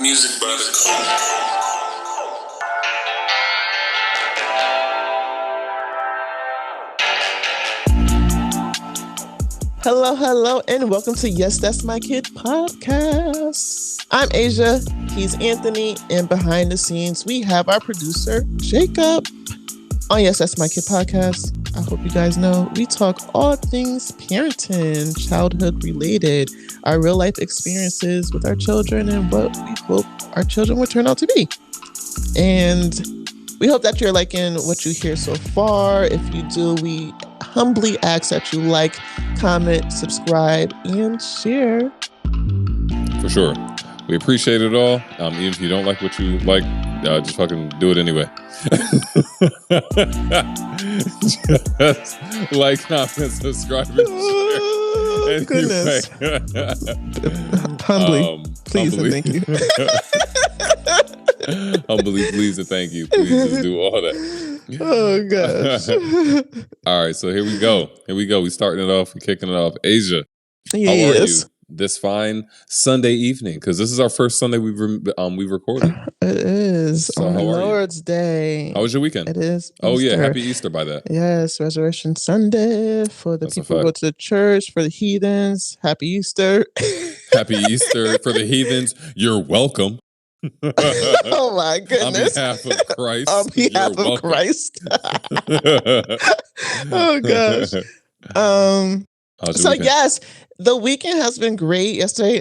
Music by the Cool. Hello, and welcome to Yes, That's My Kid podcast. I'm Asia, he's Anthony, and behind the scenes, we have our producer, Jacob. On Yes, That's My Kid podcast, I hope you guys know, we talk all things parenting, childhood related, our real life experiences with our children, and what we hope our children will turn out to be. And we hope that you're liking what you hear so far. If you do, we humbly ask that you like, comment, subscribe, and share. For sure. We appreciate it all. Even if you don't like what you like, just fucking do it anyway. Just like, comment, subscribe, and share. Anyway. Goodness. Humbly, please, humbly. and thank you. Humbly, please, and thank you. Please just do all that. Oh, gosh. All right, so here we go. We starting it off. We're kicking it off. Asia, Yes. how are you this fine Sunday evening? Because this is our first Sunday we've recorded. It is. So on how are you? Lord's Day. How was your weekend? It is. Oh, yeah. Easter. Happy Easter by that. Yes, Resurrection Sunday for the That's a people who go fact. to the church, for the heathens. Happy Easter. Happy Easter for the heathens. You're welcome. Oh, my On goodness. behalf of Christ. On behalf you're of welcome. Christ. Oh, gosh. How's your So weekend? yes, the weekend has been great. Yesterday,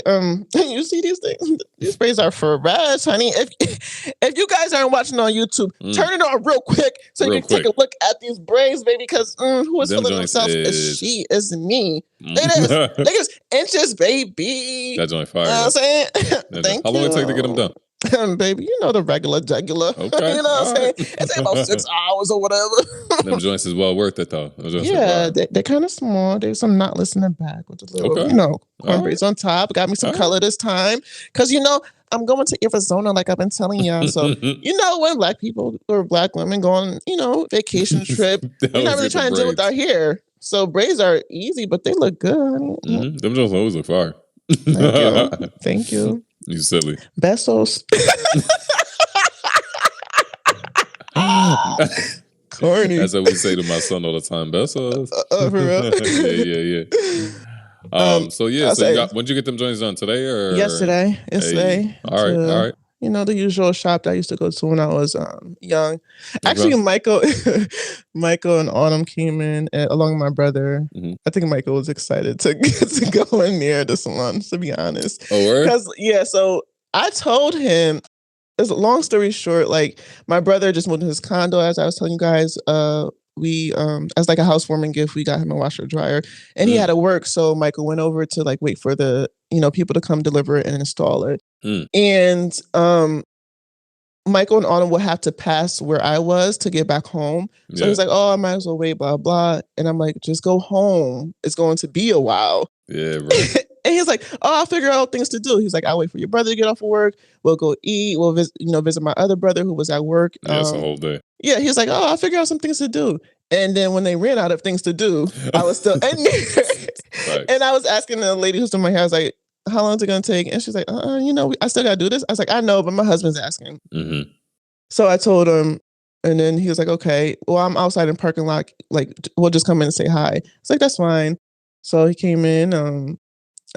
you see these things? These sprays are fresh, honey. If you guys aren't watching on YouTube, turn it on real quick so Real you can take a look at these braids, baby. Because who is Them feeling joints themselves? is- She is me. Look at this. Look at this. Inches, baby. That joint fire. You know what I'm saying? Thank How long you. it take to get them done? Baby, you know the regular jugular. Okay. You know what I'm saying? All right. It takes about 6 hours or whatever. Them joints is well worth it though. Them joints are Yeah, fire. they're kind of small. There's some knotless in the back with the little, Okay. corn All braids on top. Got me some All right. color this time. Because, I'm going to Arizona like I've been telling y'all. So, when black people or black women go on, vacation trip, They you're not always really get the trying to deal with braids. our hair. So braids are easy, but they look good. honey. Mhm. Them joints always look fire. Thank you. Thank you. You silly. Besos. Corny. That's what we say to my son all the time. Besos. For real? yeah. So I'll so say- when'd you get them joints done? Today or Yesterday. Hey. All right. To, All right. The usual shop that I used to go to when I was young. Actually, Michael and Autumn came in along with my brother. Mhm. I think Michael was excited to go in near the salon, to be honest. Oh, word? Because, so I told him, as a long story short, like my brother just moved to his condo, as I was telling you guys. We as like a housewarming gift, we got him a washer dryer, and he had to work, so Michael went over to like wait for the people to come deliver it and install it. And Michael and Autumn would have to pass where I was to get back home. So he's like, "Oh, I might as well wait, blah blah." And I'm like, "Just go home. It's going to be a while." Yeah, right. And he's like, "Oh, I'll figure out things to do." He's like, "I'll wait for your brother to get off of work. We'll go eat. We'll visit my other brother who was at work." Yeah, it's a whole day. Yeah, he's like, "Oh, I'll figure out some things to do." And then when they ran out of things to do, I was still in there. Right. And I was asking the lady who's doing my hair, I was like, "How long is it going to take?" And she's like, I still got to do this. I was like, "I know, but my husband's asking." Mm-hmm. So I told him, and then he was like, "Okay, well, I'm outside in the parking lot. Like, we'll just come in and say hi." It's like, "That's fine." So he came in.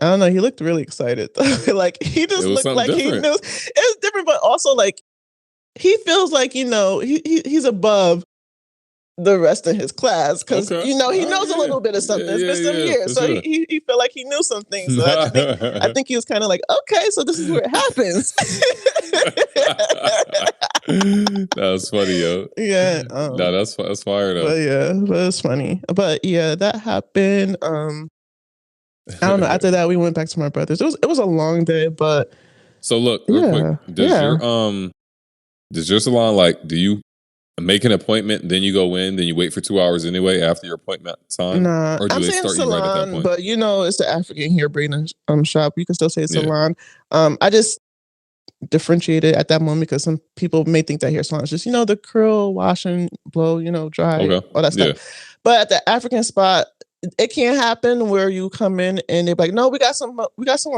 I don't know. He looked really excited. Like, he just It was looked like something he different. knew. It was different, but also like he feels like he's above the rest of his class because Okay. he knows Yeah. a little bit of something. It's been some years, for so sure. he felt like he knew some things. So I think he was kind of like, okay, so this is where it happens. That was funny, yo. Yeah. No, that's fire though. But it's funny. But yeah, that happened. I don't know. After that, we went back to my brother's. It was a long day, but So look, real quick, does your salon, like, do you make an appointment, then you go in, then you wait for 2 hours anyway after your appointment time? Nah, Or do I'm they saying start you right at that salon, point? but it's the African hair braiding shop. You can still say Yeah. salon. I just differentiate it at that moment because some people may think that hair salon is just the curl, wash and blow, dry, Okay. all that stuff. Yeah. But at the African spot, it can't happen where you come in and they're like, "No, we got someone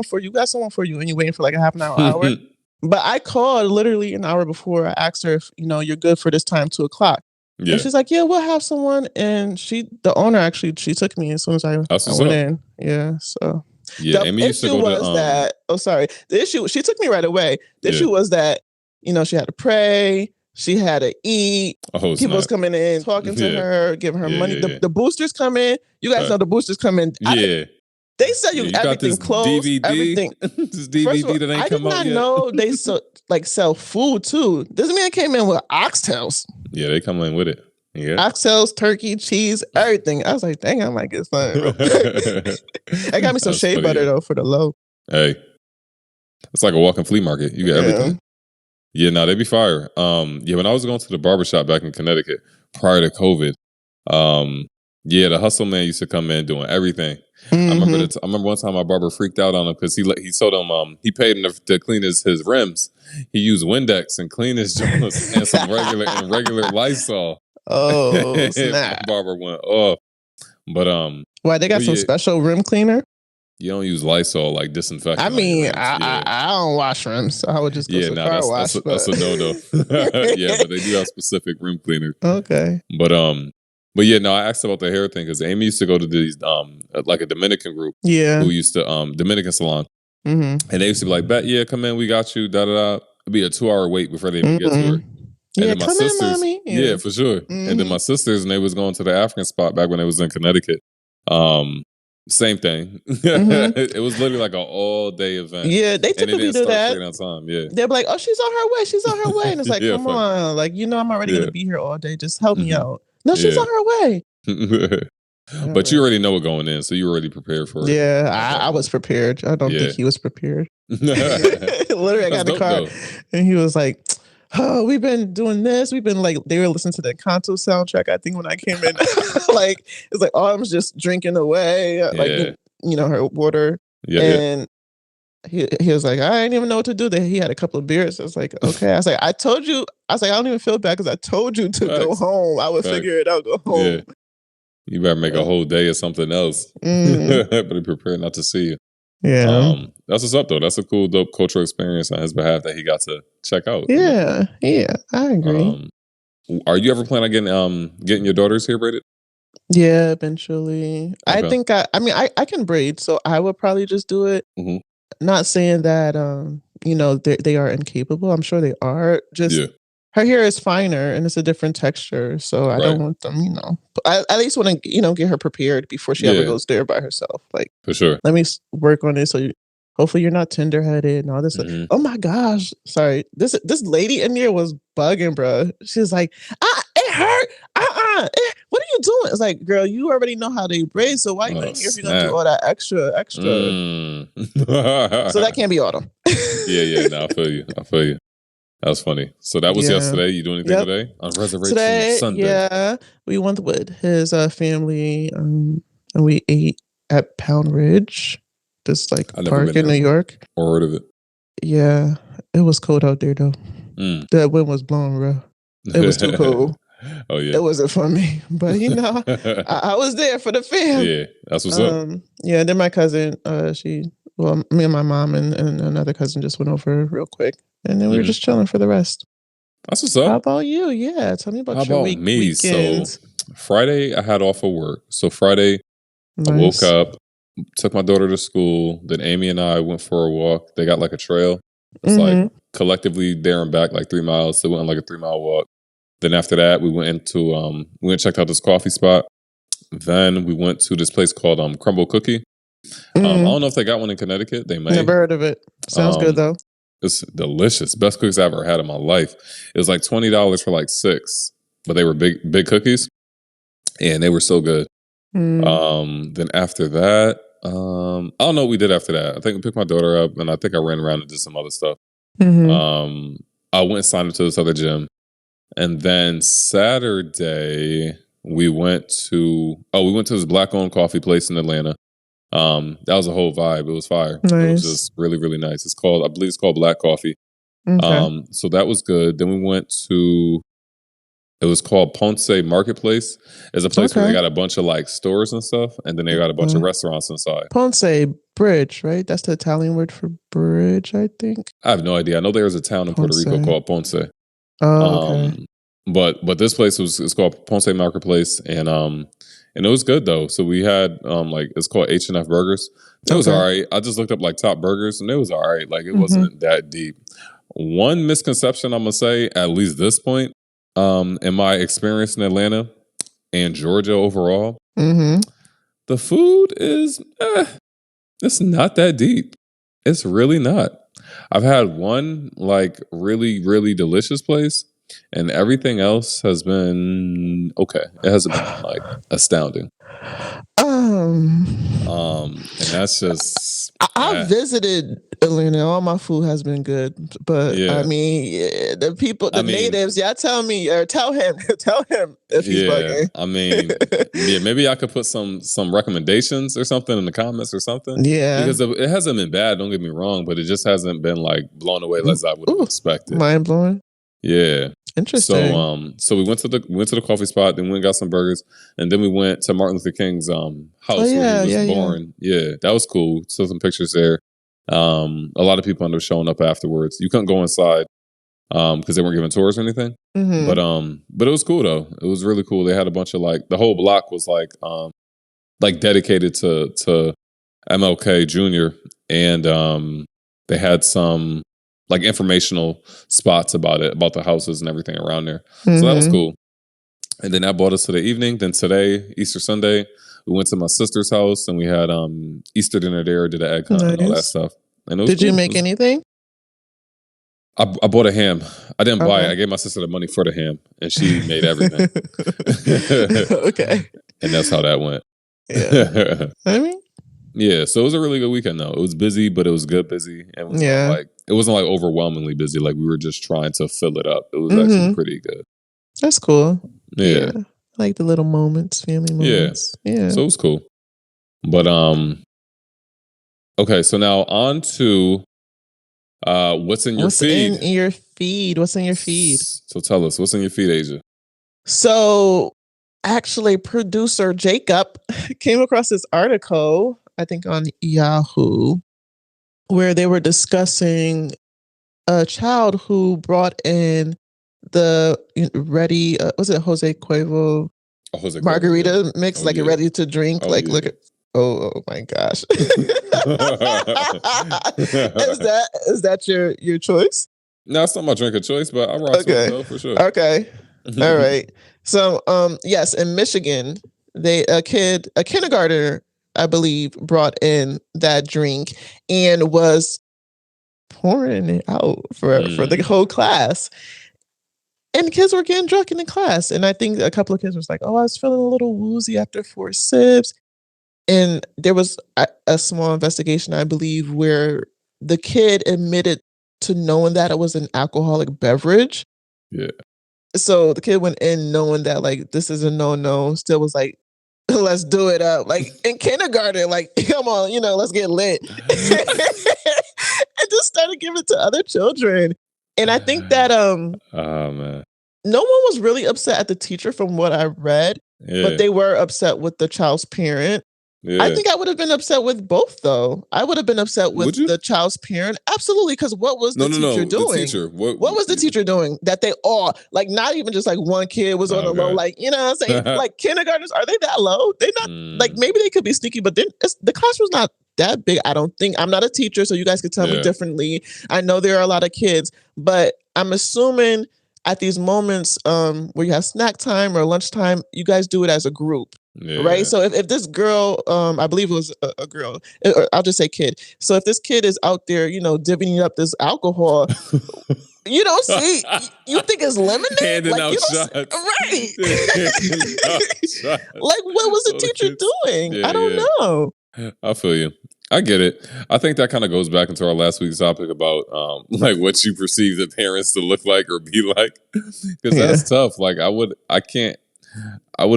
for you. We got someone for you," and you're waiting for like a half an hour. But I called literally an hour before. I asked her if, you're good for this time, 2:00. Yeah. And she's like, yeah, we'll have someone. And the owner actually, she took me as soon as I went in. Yeah. So yeah, the Amy used to issue go was to, that, the issue, she took me right away. The issue was that, she had to pray. She had to eat. People was coming in, talking to her, giving her money. The boosters come in. You guys know the boosters come in. They sell you everything, clothes, DVD? Everything. This DVD all, that ain't come out yet. I did not know they sell food too. This man came in with oxtails. Yeah, they come in with it. Yeah, oxtails, turkey, cheese, everything. I was like, dang, I might get something. I got me some shea butter though for the low. Hey, it's like a walking flea market. You got everything. Yeah, no, they be fire. When I was going to the barbershop back in Connecticut prior to COVID, the hustle man used to come in doing everything. Mm-hmm. I remember one time my barber freaked out on him because he told him he paid him to clean his rims. He used Windex and clean his joints and some regular Lysol. Oh, snap! Barber went off. But why they got some special rim cleaner? You don't use Lysol like disinfectant. I mean, I don't wash rims, so I would just go to car wash. That's a no-no. Yeah, but they do have specific rim cleaner. Okay. But I asked about the hair thing because Amy used to go to these like a Dominican group. Yeah. Who used to Dominican salon. Mm-hmm. And they used to be like, "Bet, yeah, come in, we got you." Da da da. It'd be a 2-hour wait before they even get to her. And then my sisters, in, mommy. Yeah, for sure. Mm-hmm. And then my sisters, and they was going to the African spot back when they was in Connecticut. Same thing. Mm-hmm. It was literally like an all-day event. Yeah, they typically do that. On time. Yeah, they're like, "Oh, she's on her way. She's on her way." And it's like, "Come on, like I'm already gonna be here all day. Just help me out." No, she's on her way. But you already know what going in, so you were already prepared for it. Yeah, I was prepared. I don't think he was prepared. Literally, I got in the car, and he was like, "Oh, we've been doing this. We've been like," they were listening to the Kanto soundtrack. I think when I came in, like it's like, "Oh, I'm just drinking away," like her water. Yeah, and he was like, "I didn't even know what to do." That he had a couple of beers. I was like, "Okay." I was like, "I told you." I was like, "I don't even feel bad because I told you to go home. I would figure it out. Go home." Yeah. You better make a whole day of something else. But be prepared not to see you. Yeah. That's what's up though. That's a cool, dope cultural experience on his behalf that he got to check out. Yeah. Yeah. I agree. Are you ever planning on getting your daughters hair braided? Yeah, eventually. Okay. I think I can braid, so I would probably just do it. Mm-hmm. Not saying that they are incapable. I'm sure they are. Just her hair is finer and it's a different texture, so I don't want them. But I at least want to get her prepared before she ever goes there by herself. Like for sure. Let me work on it so hopefully you're not tender-headed and all this. Mm-hmm. Oh my gosh, sorry. This lady in there was bugging, bro. She was like, it hurt. What are you doing? It's like, girl, you already know how they braid, so why you in here if you're gonna do all that extra? So that can't be autumn. Yeah. No, I feel you. That was funny. So that was yesterday. You doing anything today? On Resurrection Sunday. Yeah. We went with his family and we ate at Pound Ridge, this park in New York. Or heard of it. Yeah. It was cold out there though. That wind was blowing, bro. It was too cold. Oh yeah. It wasn't for me. But I was there for the fam. Yeah. That's what's up. Yeah, then my cousin, me and my mom and another cousin just went over real quick. And then we were just chilling for the rest. That's what's up. How about you? Yeah, tell me about your weekends. So Friday, I had off of work. So Friday, I woke up, took my daughter to school. Then Amy and I went for a walk. They got like a trail. It's like collectively there and back like 3 miles. So we went on like a 3-mile walk. Then after that, we went into we went and checked out this coffee spot. Then we went to this place called Crumble Cookie. I don't know if they got one in Connecticut. They may. Never heard of it. Sounds good though. It's delicious. Best cookies I ever had in my life. It was like $20 for like 6, but they were big cookies, and they were so good. Then after that, I don't know what we did after that. I think we picked my daughter up, and I think I ran around and did some other stuff. I went and signed up to this other gym, and then Saturday we went to this black-owned coffee place in Atlanta. That was a whole vibe. It was fire. Nice. It was just really, really nice. I believe it's called Black Coffee. Okay. So that was good. Then we went to It was called Ponce Marketplace. It's a place where they got a bunch of like stores and stuff, and then they got a bunch of restaurants inside. Ponce Bridge, right? That's the Italian word for bridge, I think. I have no idea. I know there was a town in Puerto Rico called Ponce. Oh, okay. But this place it's called Ponce Marketplace, and it was good though. So we had like it's called H&F Burgers. It was all right. I just looked up like top burgers, and it was all right. Like it wasn't that deep. One misconception I'm gonna say, at least this point, in my experience in Atlanta and Georgia overall, the food is it's not that deep. It's really not. I've had one like really, really delicious place, and everything else has been okay. It hasn't been like astounding. And that's just I've visited Atlanta. All my food has been good, but I mean, the people, the natives, tell me or tell him if he's bugging. I mean, maybe I could put some recommendations or something in the comments or something. Yeah, because it hasn't been bad. Don't get me wrong, but it just hasn't been like blown away as I would have expected. Mind blowing. Yeah. Interesting. So we went to the coffee spot, then we went and got some burgers, and then we went to Martin Luther King's house where he was born. Yeah, that was cool. Saw some pictures there. A lot of people ended up showing up afterwards. You couldn't go inside because they weren't giving tours or anything. But it was cool though. It was really cool. They had a bunch of like the whole block was like dedicated to MLK Jr. and they had some like informational spots about the houses and everything around there. So that was cool. And then that brought us to the evening. Then today, Easter Sunday, we went to my sister's house and we had Easter dinner there, did an egg hunt and all that stuff. And it was Did you make anything? I bought a ham. I didn't buy it. I gave my sister the money for the ham and she made everything. Okay. And that's how that went. Yeah. I mean, yeah, so it was a really good weekend though. It was busy, but it was good busy. And it wasn't like overwhelmingly busy. Like we were just trying to fill it up. It was actually pretty good. That's cool. Yeah. Like the little moments, family moments. Yeah. So it was cool. But okay, so now on to what's in your feed. What's in your feed? What's in your feed? So tell us, what's in your feed, Asia? So actually, producer Jacob came across this article, I think on Yahoo, where they were discussing a child who brought in the was it Jose Cuervo margarita mix, like a ready to drink, look at. Oh my gosh. Is that your choice? No, it's not my drink of choice, but I rock with it though, for sure. Okay. All right. So yes, in Michigan, a kindergartner, I believe, brought in that drink and was pouring it out for the whole class. And kids were getting drunk in the class. And I think a couple of kids was like, oh, I was feeling a little woozy after 4 sips. And there was a small investigation, I believe, where the kid admitted to knowing that it was an alcoholic beverage. Yeah. So the kid went in knowing that like this is a no-no, still was like, let's do it up. Like in kindergarten, like, come on, let's get lit. And just started giving it to other children. And I think that man. no one was really upset at the teacher from what I read, but they were upset with the child's parent. Yeah. I think I would have been upset with both, though. I would have been upset with the child's parent. Absolutely, because what was the teacher doing? The teacher. What was the teacher doing? That they all, like, not even just like one kid was on the low, like, you know what I'm saying? Like, kindergartners, are they that low? They not, like, maybe they could be sneaky, but then the class was not that big, I don't think. I'm not a teacher, so you guys could tell me differently. I know there are a lot of kids, but I'm assuming at these moments where you have snack time or lunchtime, you guys do it as a group. Yeah. Right. So if this girl, I believe it was a girl, or I'll just say kid. So if this kid is out there, divvying up this alcohol, you don't see, you think it's lemonade? Handing like, out shots. Right. Like, what was the teacher doing? Yeah, I don't know. I feel you. I get it. I think that kind of goes back into our last week's topic about like what you perceive the parents to look like or be like. Because that's tough. Like I would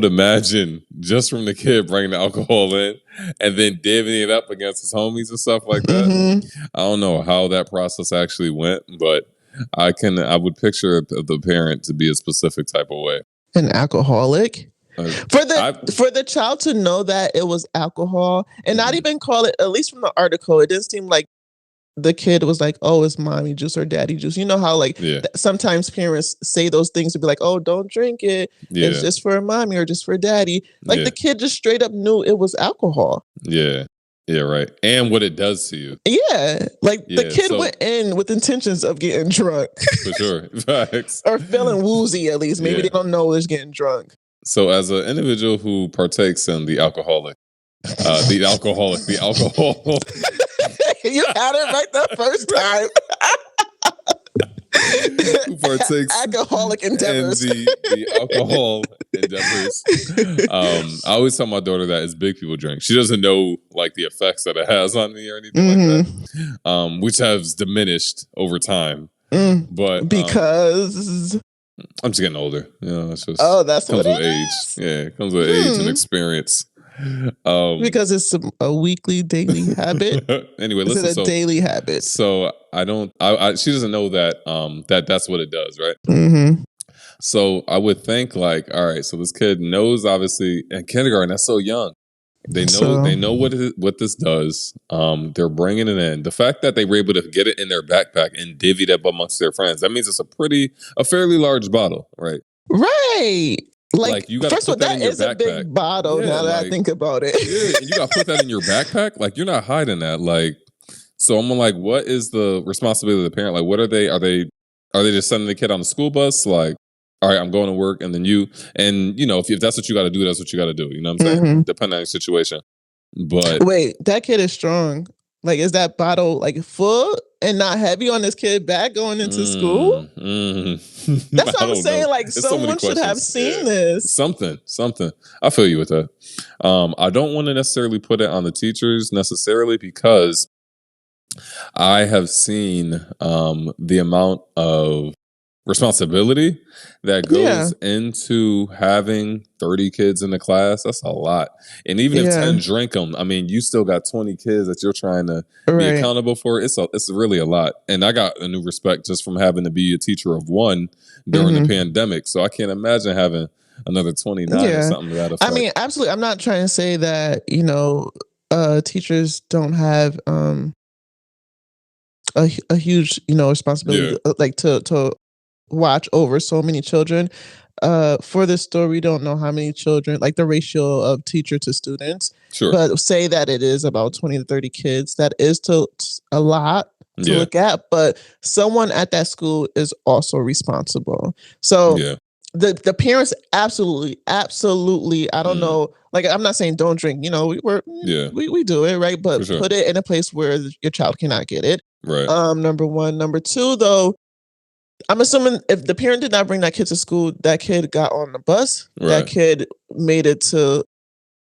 imagine just from the kid bringing the alcohol in and then divvying it up against his homies and stuff like that. I don't know how that process actually went, but I would picture the parent to be a specific type of way. An alcoholic? For the child to know that it was alcohol and not even call it, at least from the article, it didn't seem like the kid was like, oh, it's mommy juice or daddy juice. You know how like sometimes parents say those things to be like, oh, don't drink it. Yeah. It's just for mommy or just for daddy. Like the kid just straight up knew it was alcohol. Yeah. Yeah, right. And what it does to you. Yeah. Like the kid went in with intentions of getting drunk. For sure. Facts. Or feeling woozy at least. Maybe they don't know they're getting drunk. So as an individual who partakes in the alcohol. You had it right the first time. Who partakes alcoholic endeavors. In the alcohol endeavors. I always tell my daughter that as big people drink. She doesn't know like the effects that it has on me or anything like that. Which has diminished over time. But because I'm just getting older. You know, it's just that's comes what with age. Is? Yeah, it comes with age and experience. Because it's a weekly, daily habit. Anyway, listen. Is it a daily habit? So I don't. She doesn't know that. That's what it does, right? So I would think like, all right. So this kid knows, obviously, in kindergarten. That's so young. They know. They know what this does. They're bringing it in. The fact that they were able to get it in their backpack and divvy it up amongst their friends. That means it's a fairly large bottle, right? Right. Like you gotta first of all, that is a big bottle. Now that I think about it, and you got to put that in your backpack. Like you're not hiding that. Like, so I'm like, what is the responsibility of the parent? Like, what are they? Are they just sending the kid on the school bus? Like, all right, I'm going to work, and then if that's what you got to do, that's what you got to do. You know what I'm saying? Depending on your situation. But wait, that kid is strong. Like, is that bottle like full and not heavy on this kid back going into school? That's what I'm saying. Like, someone should have seen this. Something. I feel you with that. I don't want to necessarily put it on the teachers necessarily because I have seen the amount of responsibility that goes into having 30 kids in the class. That's a lot. And even if 10 drink them, I mean, you still got 20 kids that you're trying to be accountable for. It's really a lot. And I got a new respect just from having to be a teacher of one during the pandemic. So I can't imagine having another 29 or something to that effect. I mean, absolutely. I'm not trying to say that, teachers don't have a huge, responsibility like to watch over so many children. For this story, we don't know how many children, like the ratio of teacher to students. Sure. But say that it is about 20 to 30 kids. That is a lot to look at, but someone at that school is also responsible. So the parents absolutely, I don't know, like I'm not saying don't drink, we do it, right? But put it in a place where your child cannot get it. Right. Number one. Number two, though, I'm assuming if the parent did not bring that kid to school, that kid got on the bus. Right. That kid made it to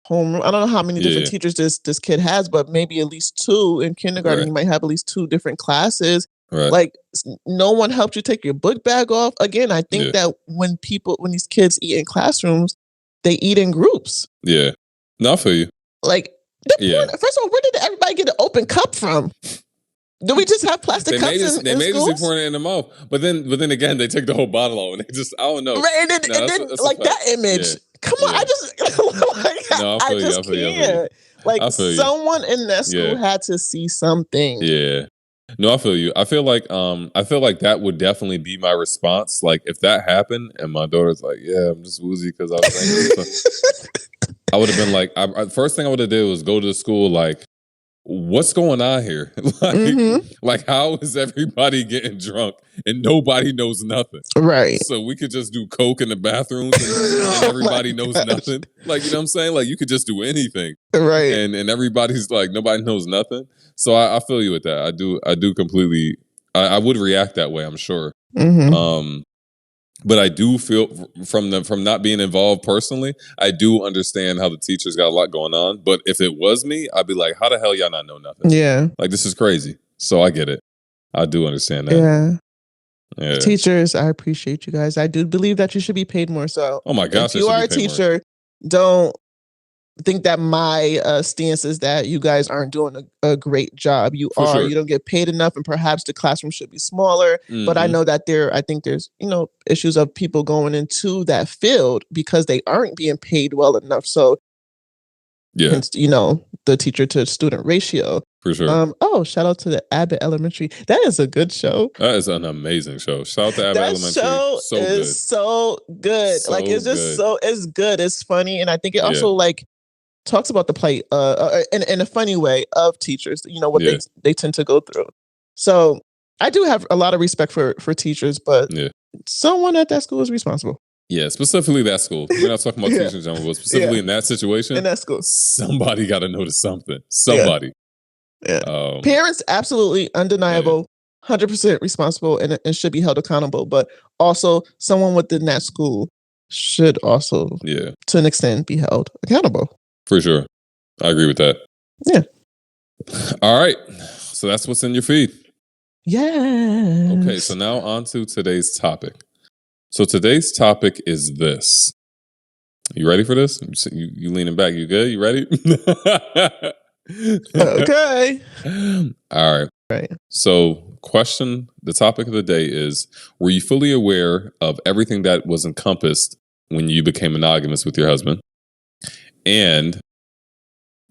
homeroom. I don't know how many different teachers this kid has, but maybe at least two. In kindergarten, you might have at least two different classes. Right. Like no one helped you take your book bag off. Again, I think that when these kids eat in classrooms, they eat in groups. Yeah. No, I feel you. Like, first of all, where did everybody get an open cup from? Do we just have plastic cups in schools? They made us pouring it in the mouth. But then again, they took the whole bottle out and they just, I don't know. Right, and then like that image. Come on, I just, I just can't. Like someone in that school had to see something. Yeah. No, I feel you. I feel like that would definitely be my response. Like if that happened and my daughter's like, yeah, I'm just woozy because I was angry. I would have been like, first thing I would have did was go to the school like, what's going on here? Like how is everybody getting drunk and nobody knows nothing? Right. So we could just do coke in the bathrooms and everybody knows nothing. Like, you know what I'm saying? Like you could just do anything. Right. And everybody's like, nobody knows nothing. So I feel you with that. I do completely, I would react that way, I'm sure. But I do feel from not being involved personally, I do understand how the teachers got a lot going on. But if it was me, I'd be like, how the hell y'all not know nothing? Yeah. Like, this is crazy. So I get it. I do understand that. Yeah. Teachers, I appreciate you guys. I do believe that you should be paid more. So oh my gosh, if you are a teacher, don't think that my stance is that you guys aren't doing a great job. You For sure. You don't get paid enough, and perhaps the classroom should be smaller. But I know that I think there's, issues of people going into that field because they aren't being paid well enough. So yeah, hence, the teacher to student ratio. For sure. Shout out to the Abbott Elementary. That is a good show. That is an amazing show. Shout out to Abbott Elementary. Show so is good. so good. So like it's just good. it's good. It's funny, and I think it also talks about the plight in a funny way of teachers. What they tend to go through. So I do have a lot of respect for teachers, but someone at that school is responsible. Yeah, specifically that school. We're not talking about teachers in general, but specifically in that situation, in that school, somebody got to notice something. Somebody. Yeah. Parents, absolutely undeniable, 100% responsible, and should be held accountable. But also, someone within that school should also, to an extent, be held accountable. For sure, I agree with that. Yeah. All right, so that's what's in your feed. Yes. Okay, so now on to today's topic. So today's topic is this. You ready for this? You leaning back? You good? You ready? Okay. All right. Right. So the topic of the day is, were you fully aware of everything that was encompassed when you became monogamous with your husband? And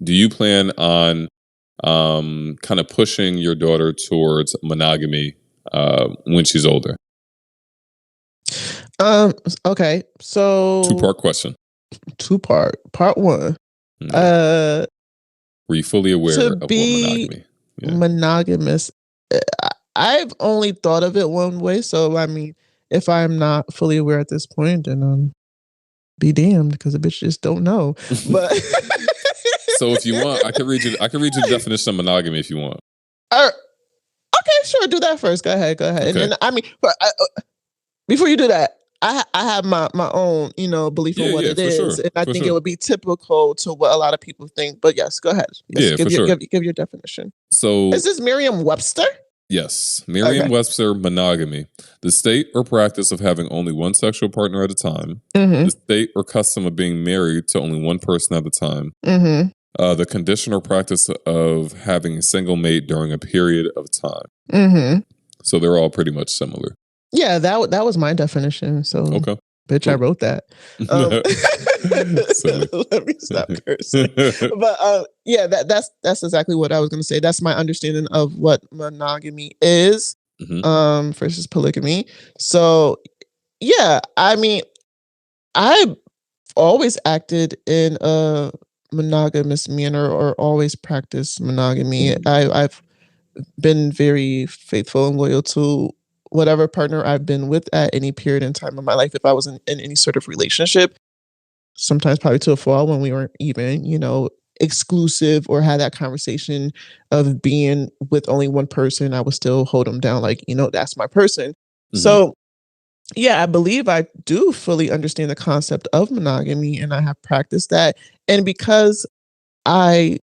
do you plan on kind of pushing your daughter towards monogamy when she's older? Okay. So 2-part question. 2-part. Part 1. Were you fully aware of what monogamy? Monogamous. I've only thought of it one way. So I mean, if I'm not fully aware at this point, then be damned, because the bitch just don't know. But so if you want, I can read you the definition of monogamy if you want. Okay, sure. Do that first. Go ahead. Okay. And then, I mean, before you do that, I have my own, belief in what it is. Sure. And I think it would be typical to what a lot of people think. But yes, go ahead. Yes, give your definition. So is this Merriam-Webster? Yes. Merriam-Webster, monogamy. The state or practice of having only one sexual partner at a time. Mm-hmm. The state or custom of being married to only one person at a time. Mm-hmm. The condition or practice of having a single mate during a period of time. Mm-hmm. So they're all pretty much similar. Yeah, that was my definition. So, okay. Bitch, cool. I wrote that. Let me stop cursing. But that's exactly what I was going to say. That's my understanding of what monogamy is, versus polygamy. So, yeah, I mean, I've always acted in a monogamous manner or always practiced monogamy. I've been very faithful and loyal to whatever partner I've been with at any period in time of my life. If I was in any sort of relationship, sometimes probably to a fault when we weren't even, exclusive or had that conversation of being with only one person, I would still hold them down like, that's my person. Mm-hmm. So yeah, I believe I do fully understand the concept of monogamy, and I have practiced that. And because I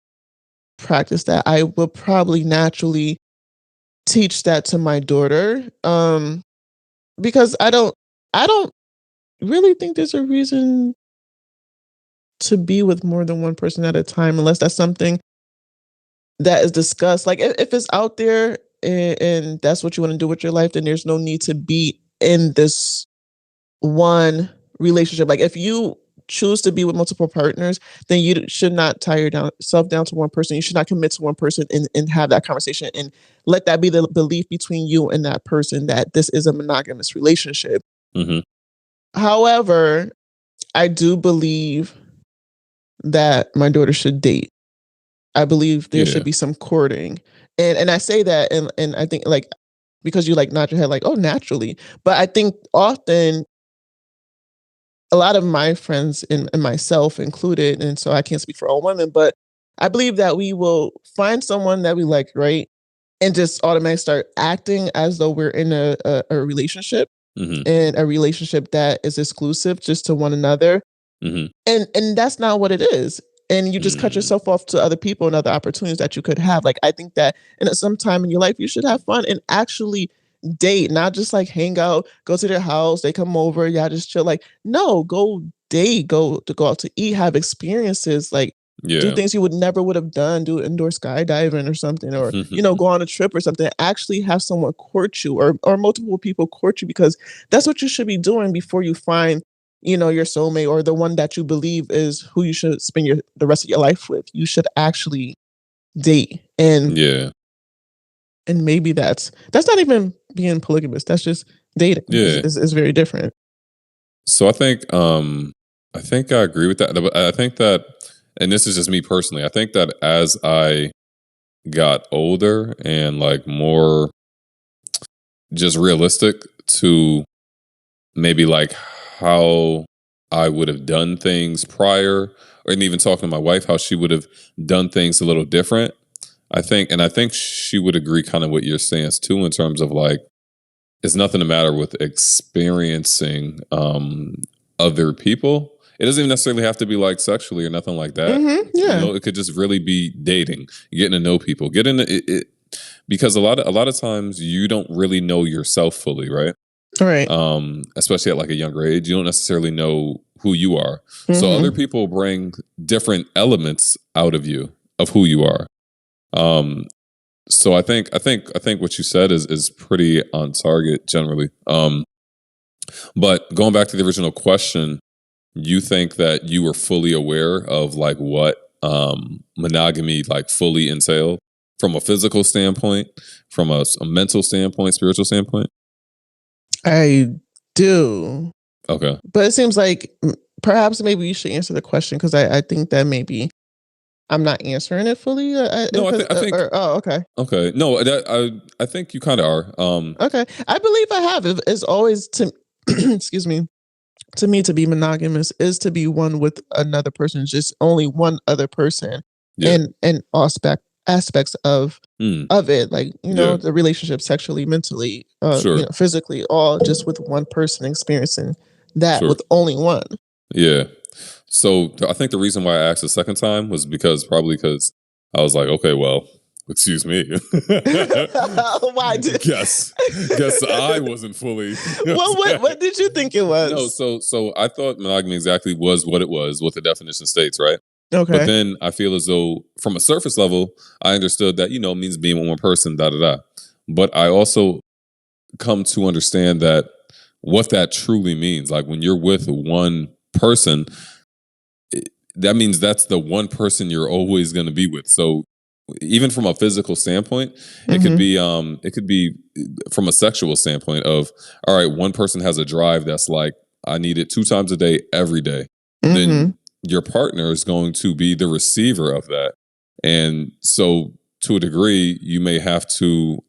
practice that, I will probably naturally teach that to my daughter, because I don't really think there's a reason to be with more than one person at a time unless that's something that is discussed. Like if it's out there and that's what you want to do with your life, then there's no need to be in this one relationship. Like if you choose to be with multiple partners, then you should not tie yourself down to one person. You should not commit to one person and have that conversation and let that be the belief between you and that person that this is a monogamous relationship. Mm-hmm. However, I do believe that my daughter should date. I believe there should be some courting. And I say that and I think like because you like nod your head like, oh, naturally. But I think often a lot of my friends and myself included, and so I can't speak for all women, but I believe that we will find someone that we like, right? And just automatically start acting as though we're in a relationship, and a relationship that is exclusive just to one another. Mm-hmm. And that's not what it is. And you just cut yourself off to other people and other opportunities that you could have. Like, I think that at some time in your life, you should have fun and actually date, not just like hang out, go to their house, they come over, y'all just chill. Like, no, go date, go out to eat, have experiences, like do things you would have done, do indoor skydiving or something, or go on a trip or something. Actually have someone court you, or multiple people court you, because that's what you should be doing before you find your soulmate, or the one that you believe is who you should spend the rest of your life with. You should actually date, and maybe that's not even being polygamous. That's just dating. Is very different. So I think I agree with that. But I think that, and this is just me personally, I think that as I got older and like more just realistic to maybe like how I would have done things prior, and even talking to my wife, how she would have done things a little different. I think she would agree kind of what you're saying too, in terms of like, it's nothing the matter with experiencing other people. It doesn't even necessarily have to be like sexually or nothing like that. It could just really be dating, getting to know people, because a lot of times you don't really know yourself fully, right? Right. Especially at like a younger age, you don't necessarily know who you are. So other people bring different elements out of you, of who you are. So I think what you said is pretty on target generally. But going back to the original question, you think that you were fully aware of like what monogamy like fully entailed from a physical standpoint, from a mental standpoint, spiritual standpoint? I do. Okay. But it seems like perhaps maybe you should answer the question, because I think that maybe I'm not answering it fully. No, I think. Okay. Okay. No, I think you kind of are. Okay. I believe I have. It's always to, excuse me, to me, to be monogamous is to be one with another person, just only one other person, and aspects of it, like the relationship, sexually, mentally, physically, all just with one person, experiencing that with only one. Yeah. So I think the reason why I asked the second time was because I was like, okay, well, excuse me. Why guess I wasn't fully. Well, what did you think it was? No, so I thought monogamy exactly was what it was, what the definition states, right? Okay. But then I feel as though from a surface level, I understood that, means being with one person, But I also come to understand that what that truly means. Like when you're with one person, that means that's the one person you're always going to be with. So even from a physical standpoint, it could be from a sexual standpoint of, all right, one person has a drive that's like, I need it 2 times a day, every day. Then your partner is going to be the receiver of that. And so to a degree, you may have to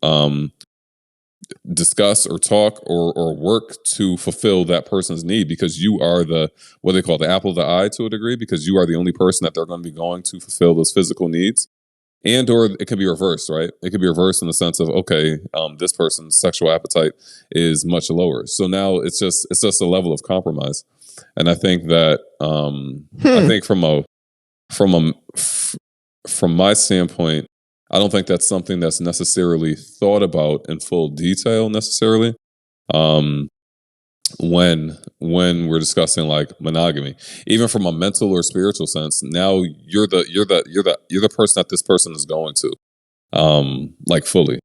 discuss or talk or work to fulfill that person's need, because you are what they call the apple of the eye, to a degree, because you are the only person that they're going to be going to fulfill those physical needs. And or it can be reversed, right? It could be reversed in the sense of, okay, this person's sexual appetite is much lower, so now it's just a level of compromise. And I think that I think from my standpoint, I don't think that's something that's necessarily thought about in full detail necessarily. When we're discussing like monogamy, even from a mental or spiritual sense, now you're the person that this person is going to, like fully.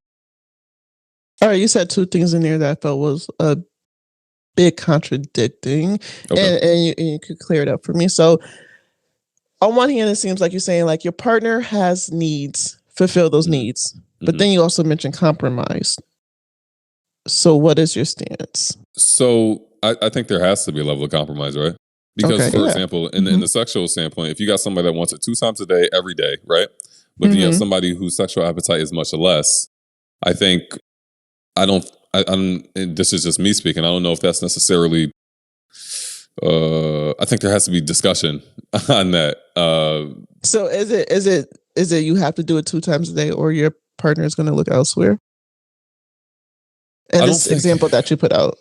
All right, you said 2 things in there that I felt was a bit contradicting, and you could clear it up for me. So, on one hand, it seems like you're saying like your partner has needs, fulfill those needs, but then you also mentioned compromise. So what is your stance? So I think there has to be a level of compromise, right? Because for example, in the sexual standpoint, if you got somebody that wants it 2 times a day, every day, right? But then you have somebody whose sexual appetite is much less. I think I'm this is just me speaking. I don't know if that's necessarily I think there has to be discussion on that. So is it you have to do it 2 times a day, or your partner is going to look elsewhere? And this example that you put out,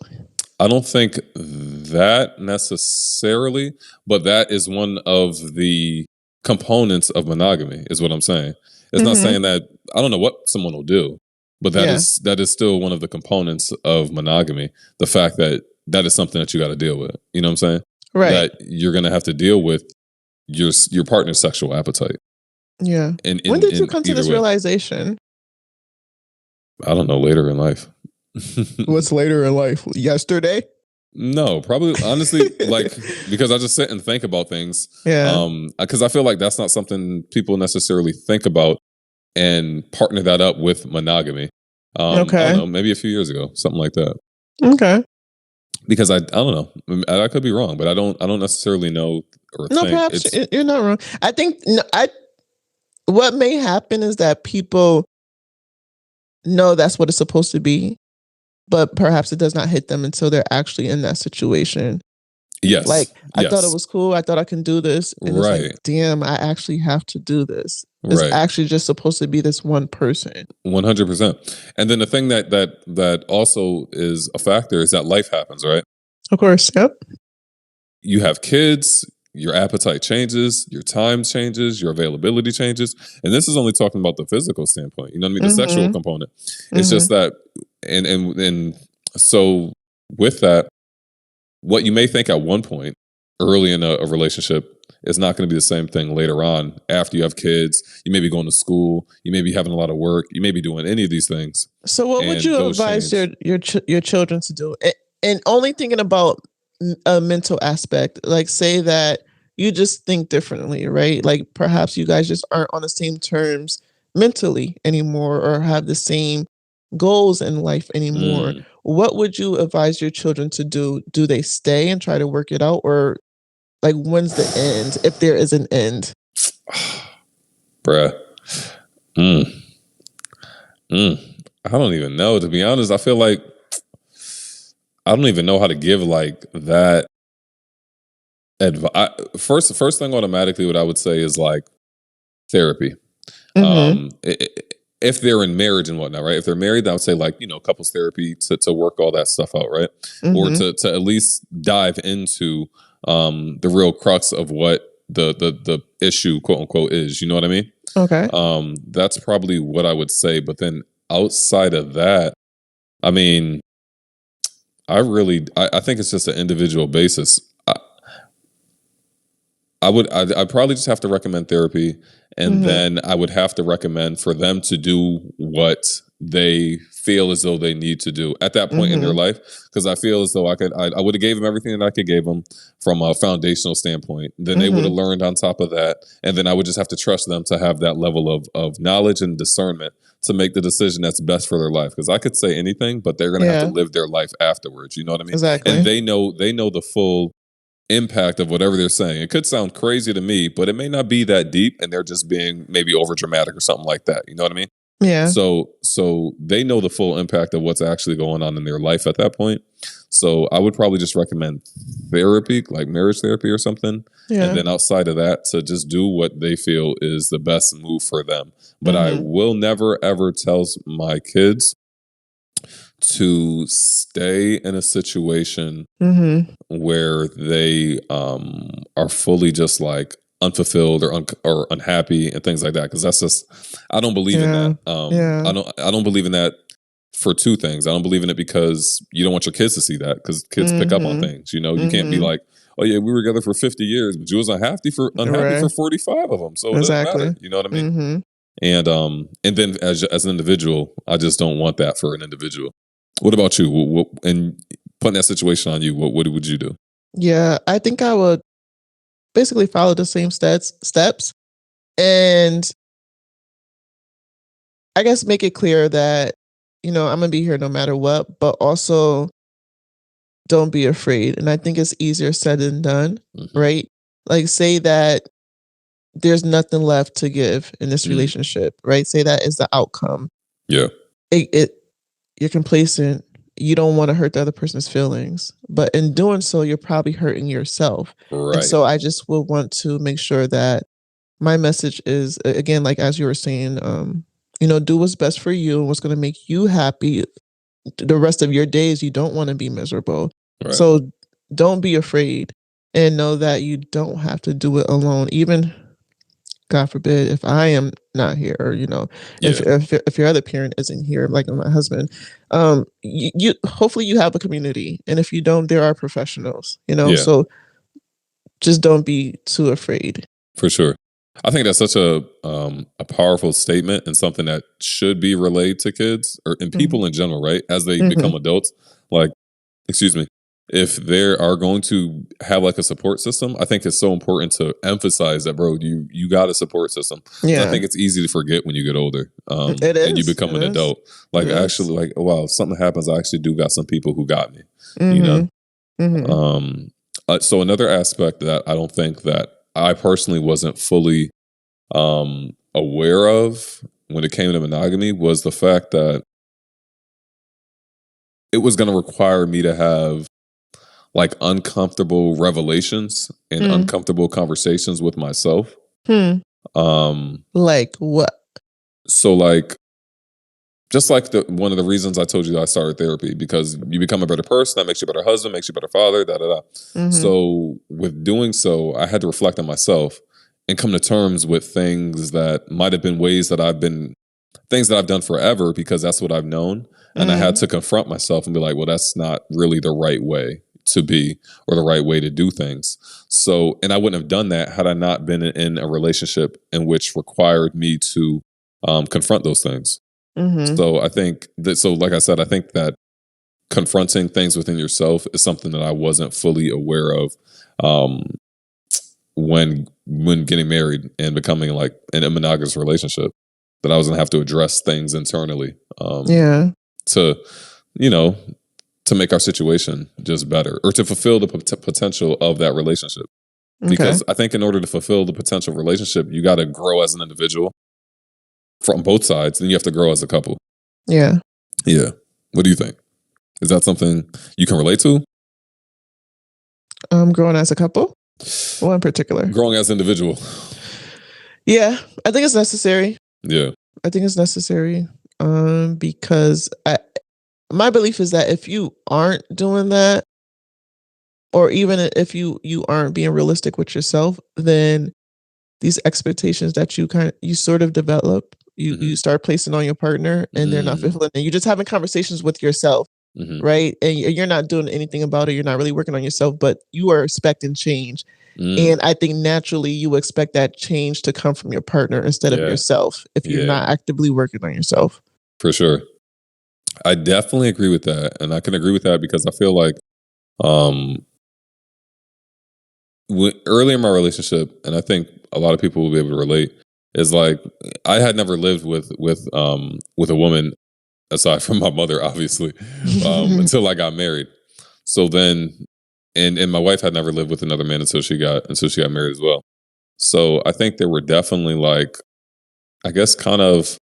I don't think that necessarily, but that is one of the components of monogamy, is what I'm saying. It's not saying that I don't know what someone will do, but that is still one of the components of monogamy. The fact that is something that you got to deal with. You know what I'm saying? Right. that you're going to have to deal with your partner's sexual appetite. Yeah. When did you come to this realization? I don't know, later in life. What's later in life? Yesterday? No, probably honestly, like, because I just sit and think about things. Yeah. Because I feel like that's not something people necessarily think about and partner that up with monogamy. Okay. I don't know, maybe a few years ago, something like that. Okay. Because I don't know, I could be wrong, but I don't necessarily know or no, think. Perhaps you're not wrong. I think what may happen is that people know that's what it's supposed to be, but perhaps it does not hit them until they're actually in that situation. Yes. Like, I thought it was cool. I thought I can do this. And right. It's like, damn, I actually have to do this. It's actually just supposed to be this one person. 100%. And then the thing that also is a factor is that life happens, right? Of course. Yep. You have kids, your appetite changes, your time changes, your availability changes. And this is only talking about the physical standpoint, you know what I mean? The sexual component. It's just that, and so with that, what you may think at one point early in a relationship is not going to be the same thing later on after you have kids. You may be going to school, you may be having a lot of work, you may be doing any of these things. So what would you advise your children to do? And only thinking about a mental aspect, like say that you just think differently, right? Like perhaps you guys just aren't on the same terms mentally anymore or have the same goals in life anymore. What would you advise your children to do? Do they stay and try to work it out, or like when's the end, if there is an end? Bruh. I don't even know, to be honest. I feel like I don't even know how to give like that advice. First thing automatically, what I would say is like therapy. If they're in marriage and whatnot, right? If they're married, I would say like, couples therapy to work all that stuff out, right? Or to at least dive into the real crux of what the issue, quote unquote, is. You know what I mean? Okay. That's probably what I would say. But then outside of that, I mean, I think it's just an individual basis. I'd probably just have to recommend therapy, and then I would have to recommend for them to do what they feel as though they need to do at that point in their life. Because I feel as though I would have gave them everything that I could give them from a foundational standpoint. Then they would have learned on top of that, and then I would just have to trust them to have that level of knowledge and discernment to make the decision that's best for their life. Because I could say anything, but they're going to have to live their life afterwards. You know what I mean? Exactly. And they know the full impact of whatever they're saying. It could sound crazy to me, but it may not be that deep, and they're just being maybe over dramatic or something like that. You know what I mean? Yeah. So they know the full impact of what's actually going on in their life at that point. So I would probably just recommend therapy, like marriage therapy or something. Yeah. And then outside of that, to just do what they feel is the best move for them. But I will never, ever tell my kids to stay in a situation where they are fully just like unfulfilled or unhappy and things like that, because that's just, I don't believe in that. I don't believe in that for two things. I don't believe in it because you don't want your kids to see that, because kids pick up on things. You can't be like, oh yeah, we were together for 50 years, but you was unhappy for 45 of them. So it doesn't matter. You know what I mean? And then as an individual, I just don't want that for an individual. What about you? And putting that situation on you, what would you do? Yeah, I think I would basically follow the same steps, and I guess make it clear that, I'm going to be here no matter what, but also don't be afraid. And I think it's easier said than done, right? Like say that there's nothing left to give in this relationship, right? Say that is the outcome. Yeah. You're complacent. You don't want to hurt the other person's feelings, but in doing so, you're probably hurting yourself. Right. And so I just will want to make sure that my message is, again, like as you were saying, do what's best for you and what's going to make you happy. The rest of your days, you don't want to be miserable. Right. So don't be afraid, and know that you don't have to do it alone. Even, God forbid, if I am not here, or if your other parent isn't here, like my husband, you hopefully you have a community, and if you don't, there are professionals. So Just don't be too afraid. For sure. I think that's such a powerful statement and something that should be relayed to kids and people in general, right? As they become adults, like, excuse me, if they are going to have like a support system, I think it's so important to emphasize that, bro, you got a support system. Yeah. I think it's easy to forget when you get older. It is. And you become an adult. Like, actually, like, wow, if something happens, I actually do got some people who got me, you know? So another aspect that I don't think that I personally wasn't fully aware of when it came to monogamy was the fact that it was going to require me to have like uncomfortable revelations and uncomfortable conversations with myself. Like what? So like, just like one of the reasons I told you that I started therapy, because you become a better person, that makes you a better husband, makes you a better father, So with doing so, I had to reflect on myself and come to terms with things that might have been things that I've done forever because that's what I've known. And I had to confront myself and be like, well, that's not really the right way to be or the right way to do things. So, and I wouldn't have done that had I not been in a relationship in which required me to confront those things. So I think that, like I said, I think that confronting things within yourself is something that I wasn't fully aware of when getting married and becoming like in a monogamous relationship, that I was gonna have to address things internally to, you know, to make our situation just better or to fulfill the potential of that relationship. Because I think in order to fulfill the potential relationship, you got to grow as an individual from both sides, then you have to grow as a couple. Yeah. What do you think? Is that something you can relate to? Growing as a couple? What in particular? Growing as an individual. Yeah, I think it's necessary. Yeah. I think it's necessary because my belief is that if you aren't doing that, or even if you aren't being realistic with yourself, then these expectations that you sort of develop, you start placing on your partner, and they're not fulfilling. And you're just having conversations with yourself, right? And you're not doing anything about it. You're not really working on yourself, but you are expecting change. And I think naturally you expect that change to come from your partner instead of yourself if you're not actively working on yourself. For sure. I definitely agree with that. And I can agree with that because I feel like early in my relationship, and I think a lot of people will be able to relate, is like I had never lived with a woman aside from my mother, obviously, until I got married. So then, and my wife had never lived with another man until she got married as well. So I think there were definitely like, I guess, kind of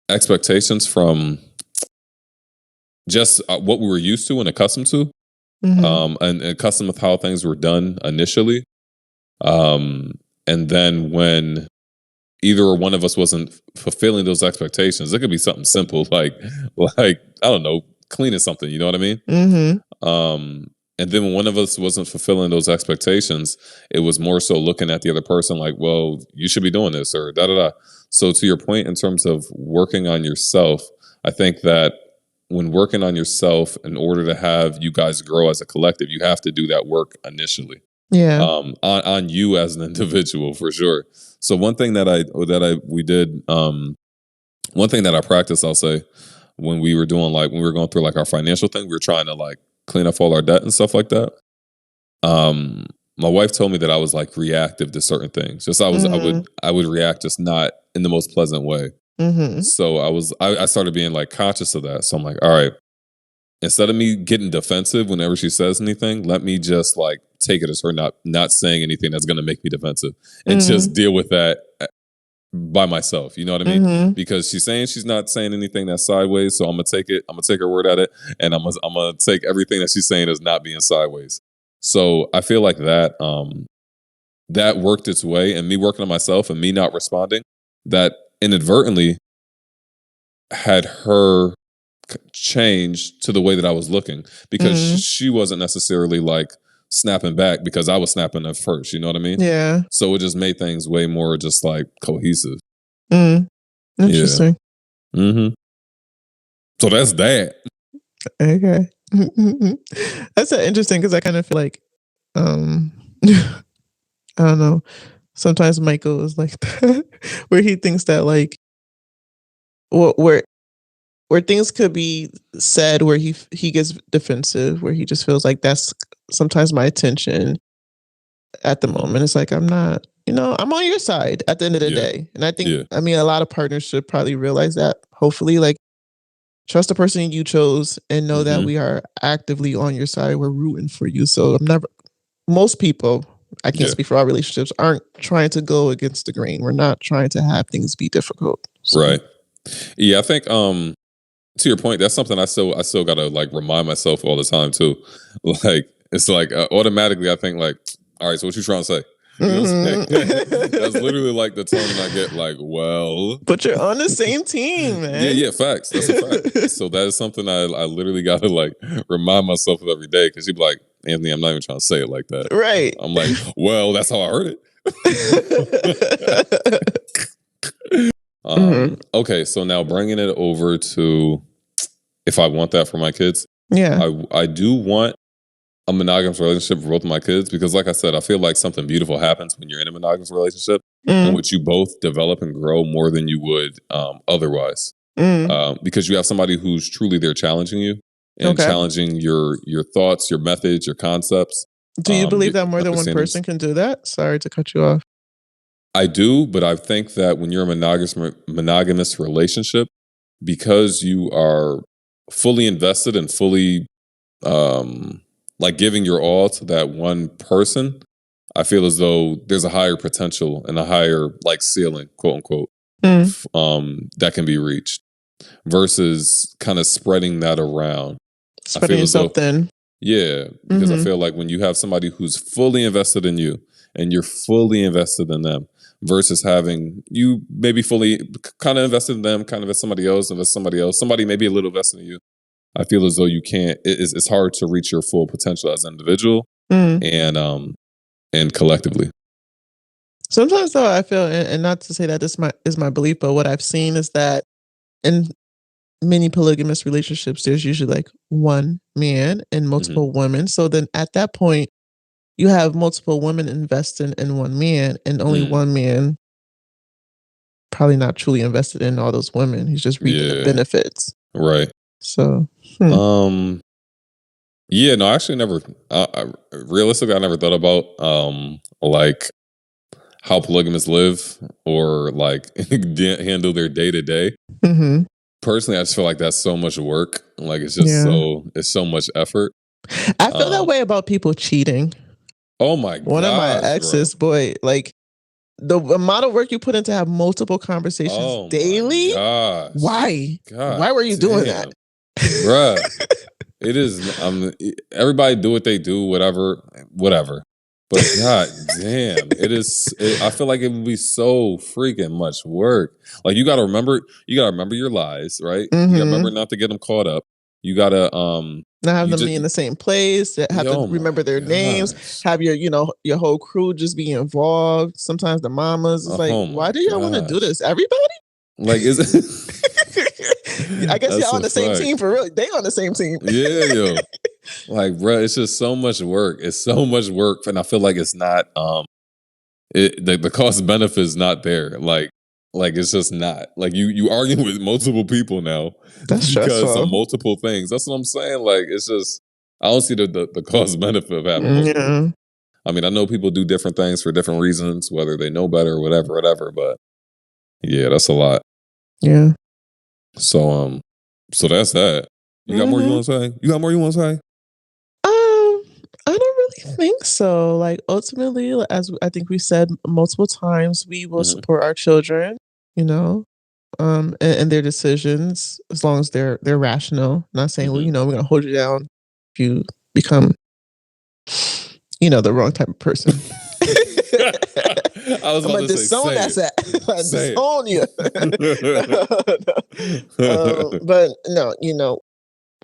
expectations from just what we were used to and accustomed to, and accustomed with how things were done initially. And then when either one of us wasn't fulfilling those expectations, it could be something simple like I don't know, cleaning something. You know what I mean? And then when one of us wasn't fulfilling those expectations, it was more so looking at the other person like, well, you should be doing this or da da da. So to your point, in terms of working on yourself, I think that when working on yourself, in order to have you guys grow as a collective, you have to do that work initially. Yeah. On you as an individual, for sure. So one thing that we did, one thing that I practiced, I'll say, when we were going through like our financial thing, we were trying to like clean up all our debt and stuff like that. My wife told me that I was like reactive to certain things. Just I would react just not in the most pleasant way. So I started being like conscious of that. So I'm like, all right, instead of me getting defensive whenever she says anything, let me just like take it as her not saying anything that's going to make me defensive and just deal with that by myself. You know what I mean? Because she's not saying anything that's sideways. So I'm going to take it. I'm going to take her word at it. And I'm going to take everything that she's saying as not being sideways. So I feel like that, that worked its way, and me working on myself and me not responding, that inadvertently had her change to the way that I was looking, because she wasn't necessarily like snapping back because I was snapping at first. You know what I mean? Yeah. So it just made things way more just like cohesive. Interesting. Yeah. So that's that. Okay. That's interesting because I kind of feel like I don't know. Sometimes Michael is like that, where he thinks that like where where things could be said where he gets defensive, where he just feels like that's sometimes my attention at the Mhm. moment. It's like I'm not, I'm on your side at the end of the Yeah. day. And I think Yeah. I mean a lot of partners should probably realize that. Hopefully, like trust the person you chose and know that Mhm. we are actively on your side. We're rooting for you. So I'm never most people, I can't Yeah. speak for all relationships, aren't trying to go against the grain. We're not trying to have things be difficult. So. Right. Yeah, I think to your point, that's something I still gotta like remind myself all the time too. Like it's like automatically I think like, all right, so what you trying to say? You know what I'm saying? That's literally like the tone I get. Like, well, But you're on the same team, yeah, man. yeah, facts. That's a fact. So that is something I literally gotta like remind myself of every day because you'd be like, Anthony, I'm not even trying to say it like that. Right. I'm like, well, that's how I heard it. Okay, so now bringing it over to if I want that for my kids, Yeah. I do want a monogamous relationship for both of my kids because, like I said, I feel like something beautiful happens when you're in a monogamous relationship in Mm. which you both develop and grow more than you would otherwise. Mm. Because you have somebody who's truly there challenging you and Okay. challenging your thoughts, your methods, your concepts. Do you believe Your that more than one understandings. person can do that? Sorry to cut you off. I do, but I think that when you're a monogamous relationship, because you are fully invested and fully like giving your all to that one person, I feel as though there's a higher potential and a higher like ceiling, quote unquote, Mm. that can be reached versus kind of spreading that around. I Spreading feel as yourself though, thin. yeah, because I feel like when you have somebody who's fully invested in you and you're fully invested in them versus having you maybe fully kind of invested in them, kind of as somebody else, somebody maybe a little invested in you. I feel as though you can't. It's hard to reach your full potential as an individual Mm. and collectively. Sometimes though I feel, and not to say that this is my belief, but what I've seen is that in many polygamous relationships, there's usually like one man and multiple women. So then at that point, you have multiple women investing in one man, and only one man probably not truly invested in all those women. He's just reaping the Yeah, benefits. right. So, Yeah, no, I actually never. Realistically, I never thought about like how polygamists live or like handle their day to day. Personally, I just feel like that's so much work. Like it's just Yeah. it's so much effort. I feel that way about people cheating. Oh my One of my gosh, bro. exes, boy, like the amount of work you put in to have multiple conversations Oh daily. my gosh. Why? God Why were you doing that? bruh? It is. Everybody do what they do, whatever. But god damn, it is. I feel like it would be so freaking much work. Like you got to remember your lies, right? You got to remember not to get them caught up. You got to not have you them just be in the same place. Have to oh remember my their names. gosh. Have your whole crew just be involved. Sometimes the mamas is like, Oh why my do y'all want to do gosh. this? Everybody? Like is it? I guess That's y'all a on the same fact. team for real. They on the same team. Yeah, yo. Like, bro, it's just so much work. It's so much work, and I feel like it's not. The cost benefit is not there. Like it's just not. Like you arguing with multiple people now That's because of stressful. multiple things. That's what I'm saying. Like it's just I don't see the cost benefit of having multiple. Yeah. I mean, I know people do different things for different reasons, whether they know better or whatever. But yeah, that's a lot. Yeah. So that's that. You got more you want to say? You got more you want to say? I don't really think so. Like ultimately, as I think we said multiple times, we will support our children, and their decisions as long as they're rational. Not saying, well, we're gonna hold you down if you become, the wrong type of person. I was I'm about gonna to disown say, that. I say disown you. But no,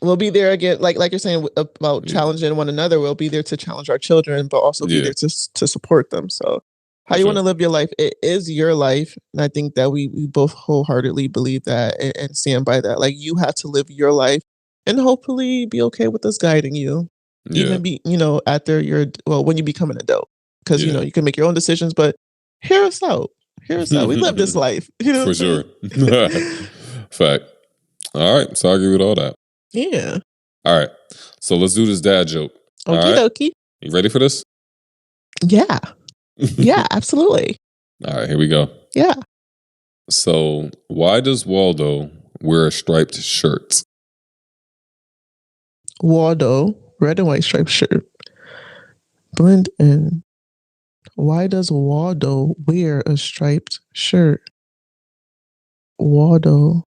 we'll be there again. Like you're saying about challenging one another. We'll be there to challenge our children, but also be there to support them. So, how you want to live your life? It is your life, and I think that we both wholeheartedly believe that and stand by that. Like you have to live your life, and hopefully be okay with us guiding you. Yeah. Even after when you become an adult. because you know you can make your own decisions. But hear us out. Hear us out. We live this life. You know, for sure. Fact. All right, so I agree with all that. Yeah. All right, so let's do this dad joke. Okie dokie. You ready for this? Yeah. Yeah, absolutely. All right, here we go. Yeah. So, why does Waldo wear a striped shirt? Waldo, red and white striped shirt. Blend in. Why does Waldo wear a striped shirt? Waldo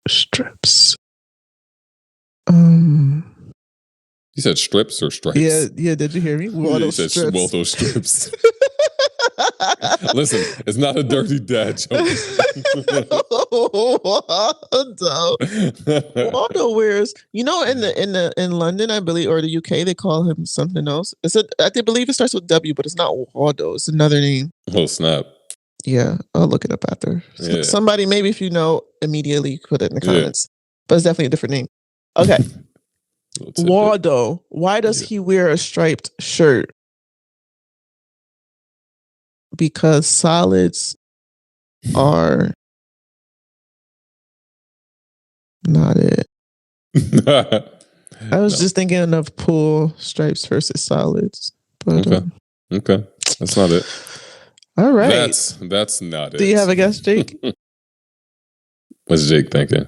strips. You said strips or stripes? Yeah. Did you hear me? Waldo strips. Waldo strips. Listen, it's not a dirty dad joke. Waldo wears, you know, in London, I believe, or the UK, they call him something else. I believe it starts with W, but it's not Waldo. It's another name. Oh snap! Yeah, I'll look it up after. Yeah. Somebody, maybe if you know, immediately put it in the comments. But it's definitely a different name. Okay. Waldo, why does he wear a striped shirt? Because solids are not it. I was just thinking of pool stripes versus solids. But, okay, that's not it. All right, that's not it. Do you have a guess, Jake? What's Jake thinking?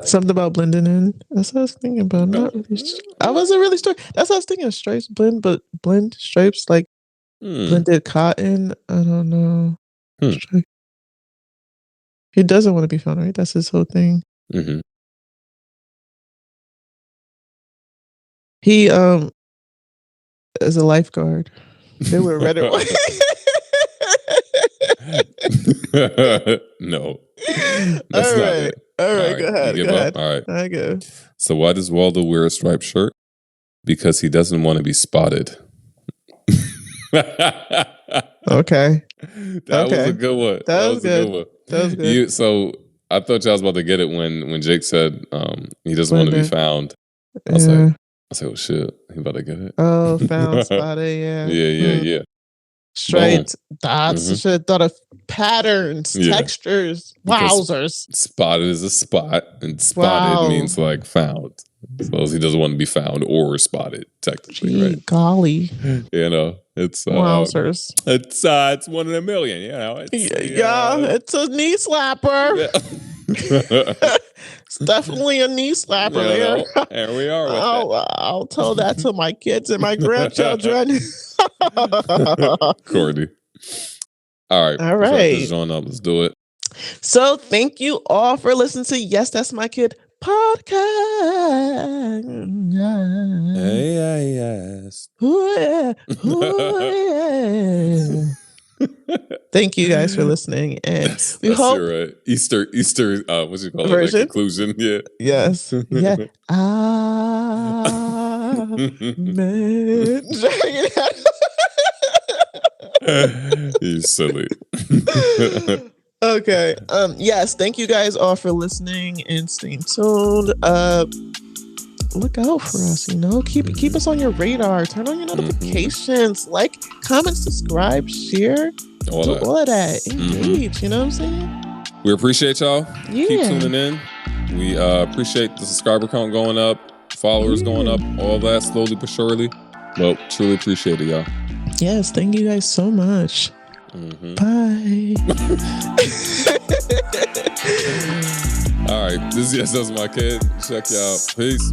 Something about blending in. That's what I was thinking about. Not really. I wasn't really sure. That's what I was thinking of. Stripes blend stripes like blended cotton. I don't know. He doesn't want to be found, right? That's his whole thing. Mm-hmm. He is a lifeguard. They were red and white. No. That's not it. All right, go ahead. You give up? All right. I go. So why does Waldo wear a striped shirt? Because he doesn't want to be spotted. Okay. That was a good one. That was good. That was good. So I thought y'all was about to get it when Jake said he doesn't want to be found. I was like, oh shit, he about to get it. Oh, found, spotted, yeah. Yeah. Straight dots. Mm-hmm. Should have thought of patterns, textures, wowzers. Spotted is a spot, and spotted means like found. So he doesn't want to be found or spotted, technically, right? Golly. You know, it's wowzers. It's 1 in a million, you know. It's a knee slapper. Yeah. It's definitely a knee slapper there. There we are with I'll tell that to my kids and my grandchildren. Courtney. All right. Let's do it. So thank you all for listening to Yes, That's My Kid podcast. Hey, yes. Thank you guys for listeing, and we hope your, Easter. What's it called? Version? Like conclusion. Yeah. Yes. Yeah. Amen. You silly. Okay. Yes. Thank you guys all for listening and staying tuned. Look out for us. You know, keep us on your radar. Turn on your notifications. Like, comment, subscribe, share. All of that. Engage. You know what I'm saying? We appreciate y'all. Yeah. Keep tuning in. We appreciate the subscriber count going up, followers going up, all that slowly but surely. Well, truly appreciate it, y'all. Yes, thank you guys so much. Bye. All right, this is Yes, That's My Kid. Check you out. Peace.